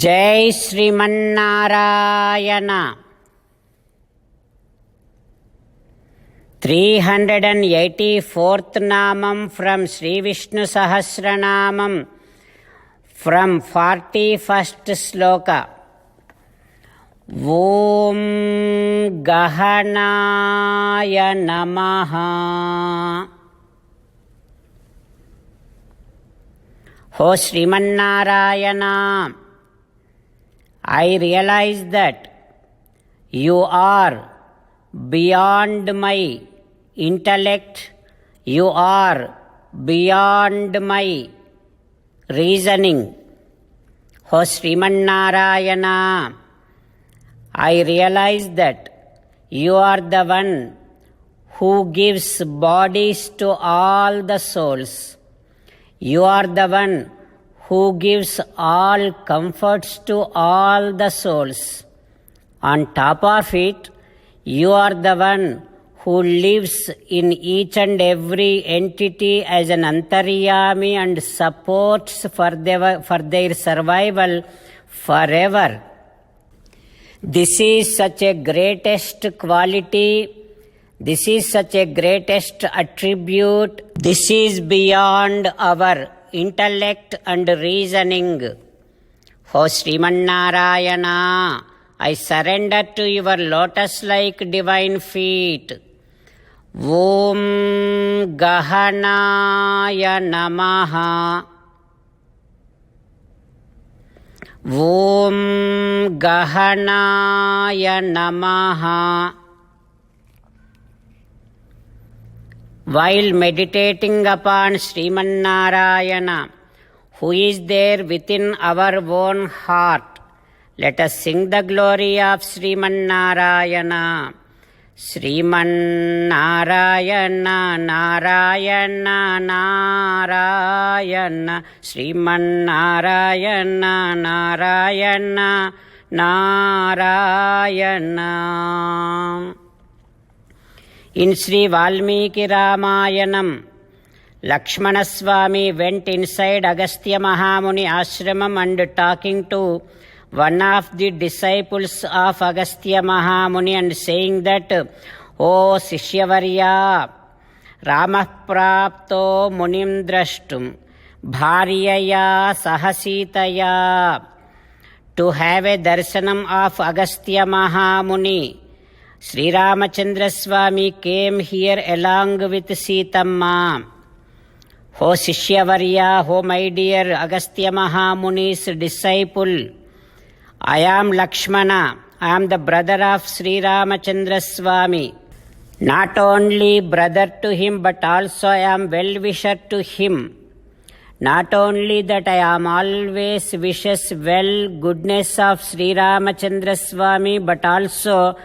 జై శ్రీమన్నారాయణ. 384th నామం from Shri Vishnu Sahasranamam from 41st శ్లోక. ఓం గహనాయ నమః. ఓ Srimannarayana, I realize that you are beyond my intellect, you are beyond my reasoning. O Srimannarayana, I realize that you are the one who gives bodies to all the souls. You are the one who gives all comforts to all the souls. On top of it, you are the one who lives in each and every entity as an antaryami and supports for their survival forever. This is such a greatest quality. This is such a greatest attribute. This is beyond our intellect and reasoning. O Srimannarayana, I surrender to your lotus-like divine feet. Om Gahanaya Namaha. Om Gahanaya Namaha. While meditating upon Srimannarayana, who is there within our own heart, let us sing the glory of Srimannarayana. Srimannarayana, Narayana, Narayana, Srimannarayana, Narayana, Narayana. In Sri Valmiki Ramayanam, Lakshmana Swami went inside Agastya Mahamuni ashramam and talking to one of the disciples of Agastya Mahamuni and saying that, O Sishyavarya, Ramah prapto munim drashtum bharyaya sahasitaya. To have a darshanam of Agastya Mahamuni, Sri Ramachandra Swami came here along with Sitamma. O Sishyavarya, O my dear Agastya Mahamuni's disciple, I am Lakshmana. I am the brother of Sri Ramachandra Swami. Not only brother to him, but also I am well-wisher to him. Not only that, I am always wishes well goodness of Sri Ramachandra Swami, but also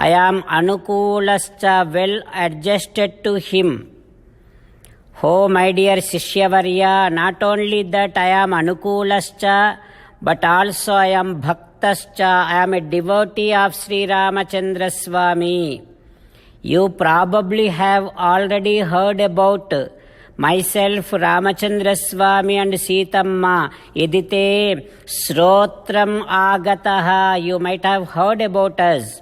I am anukulascha, well adjusted to him. Oh my dear Sishyavarya, not only that I am anukulascha, but also I am bhaktascha, I am a devotee of Sri Ramachandra Swami. You probably have already heard about myself, Ramachandra Swami and Sitamma. Idite srotram agataha. You might have heard about us.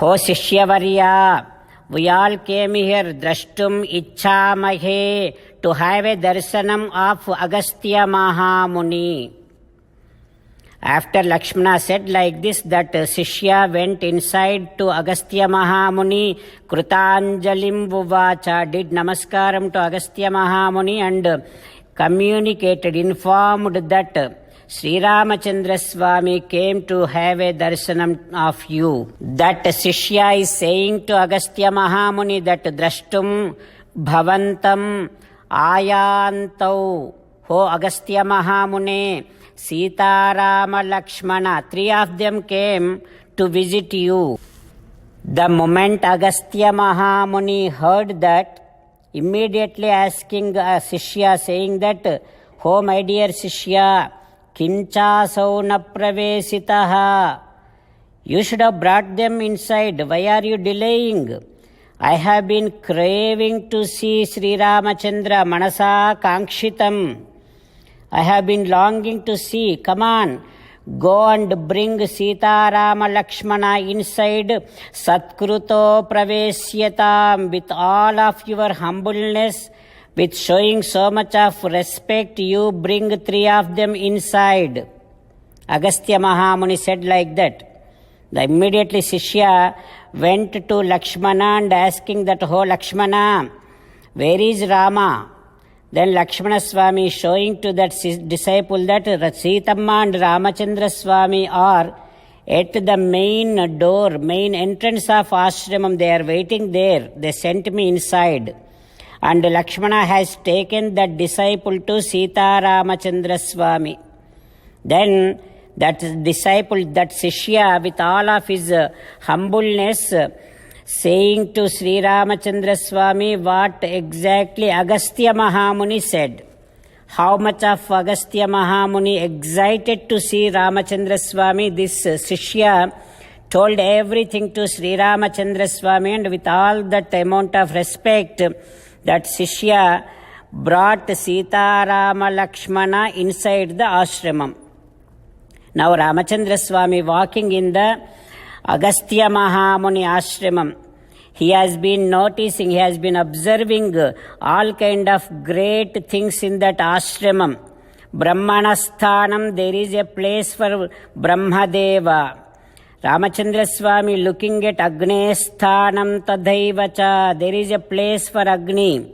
O Sishyavarya, we all came here drashtum ichchamahe, to have a darshanam of Agastya Mahamuni. After Lakshmana said like this, that Shishya went inside to Agastya Mahamuni, Krutanjalim Vuvacha, did namaskaram to Agastya Mahamuni and communicated, informed that Sri Ramachandra Swami came to have a darshanam of you. That Shishya is saying to Agastya Mahamuni that drashtum bhavantam ayantau. O Agastya Mahamune, Sita, Rama, Lakshmana, three of them came to visit you. The moment Agastya Mahamuni heard that, immediately asking Shishya, saying that, O my dear Shishya, Kinchasau na pravesitaha. You should have brought them inside. Why are you delaying? I have been craving to see Sri Ramachandra, Manasa Kankshitam. I have been longing to see. Come on, Go and bring Sita Rama Lakshmana inside Satkruto Pravesyatam with all of your humbleness, with showing so much of respect, you bring 3 of them inside. Agastya Mahamuni said like that. Immediately Shishya went to Lakshmana and asking that, "Oh Lakshmana, where is Rama?" Then Lakshmana Swami showing to that disciple that Sitamma and Ramachandra Swami are at the main door, main entrance of ashramam. They are waiting there. They sent me inside. And Lakshmana has taken that disciple to Sita Ramachandra Swami. Then that disciple, that Shishya, with all of his humbleness, saying to Sri Ramachandra Swami what exactly Agastya Mahamuni said. How much of Agastya Mahamuni excited to see Ramachandra Swami, this Shishya told everything to Sri Ramachandra Swami, and with all that amount of respect, that Shishya brought Sita Rama Lakshmana inside the ashramam. Now Ramachandra Swami walking in the Agastya Mahamuni ashramam, he has been noticing, he has been observing all kind of great things in that ashramam. Brahmanasthanam, there is a place for Brahmadeva. Ramachandra Swami looking at Agnesthanam Tadhaivacha, there is a place for Agni.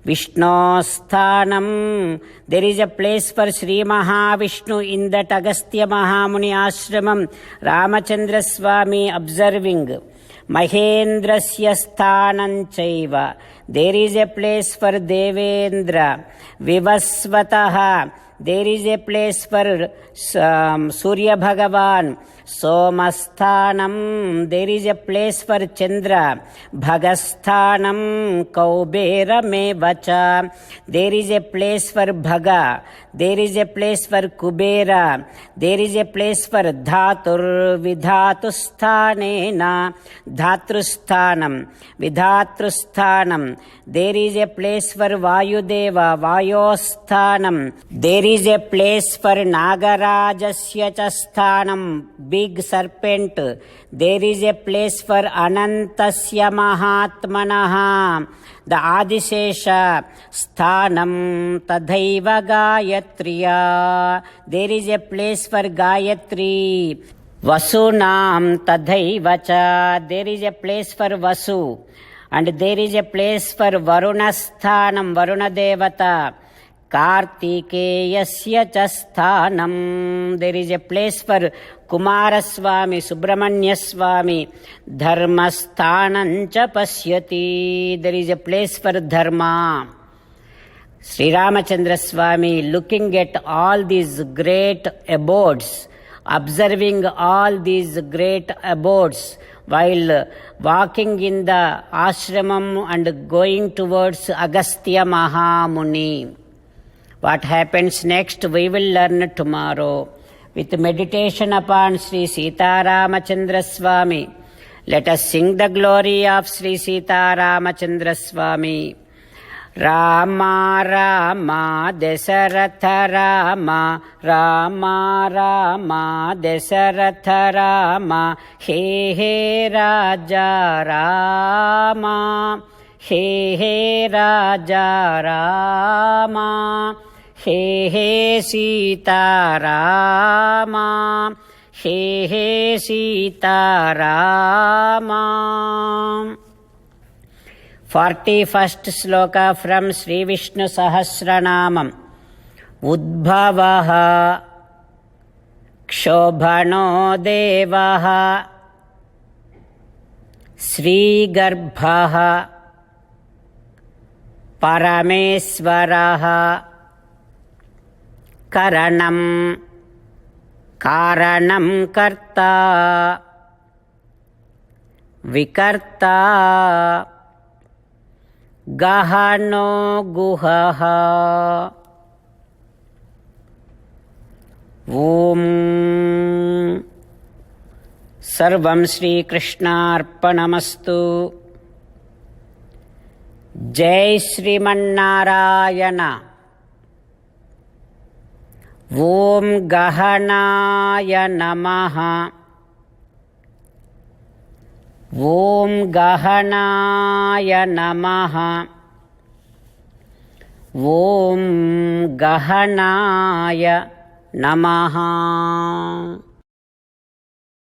Vishnosthanam, there is a place for Sri Mahavishnu in that Agastya Mahamuni ashramam. Ramachandra Swami observing. Mahendrasya sthanam chaiva, there is a place for Devendra. Vivasvataha, there is a place for Surya Bhagavan. Somasthanam, there is a place for Chandra. Bhagasthanam Kaubera Mevacha, there is a place for Bhaga. There is a place for Kubera. There is a place for Dhatur Vidhatusthanena. Dhatrusthanam Vidhatrusthanam, there is a place for Vayudeva. Vayosthanam, there is a place for Nagarajasya Chasthanam, big serpent. There is a place for Anantasya Mahatmanaha, the Adishesha. Sthanam Tadhaiva Gayatriya, there is a place for Gayatri. Vasunam Tadhaivacha, there is a place for Vasu. And there is a place for Varunasthanam, Varuna Devata. Kartikeyasya Chasthanam, there is a place for Kumaraswami, Subramanya Swami. Dharmasthanam cha pasyati, there is a place for Dharma. Sri Ramachandra Swami looking at all these great abodes, observing all these great abodes while walking in the ashramam and going towards Agastya Mahamuni. What happens next we will learn tomorrow with meditation upon Sri Sita Ramachandra Swami. Let us sing the glory of Sri Sita Ramachandra Swami. Rama Rama Dasaratha Rama, Rama Rama Dasaratha Rama, He He Raja Rama, He He Raja Rama, He He Sita Rama, He He Sita Rama. 41st sloka from Sri Vishnu Sahasranamam. Udbhavaha Kshobhano Devaha Sri Garbhaha Parameswaraha Karanam Karanam Karta Vikarta Gahano Guhaha. Om Sarvam Shri Krishnarpanamastu. Jai Sriman Narayana. ఓం గహనాయ నమః. ఓం గహనాయ నమః. ఓం గహనాయ నమః.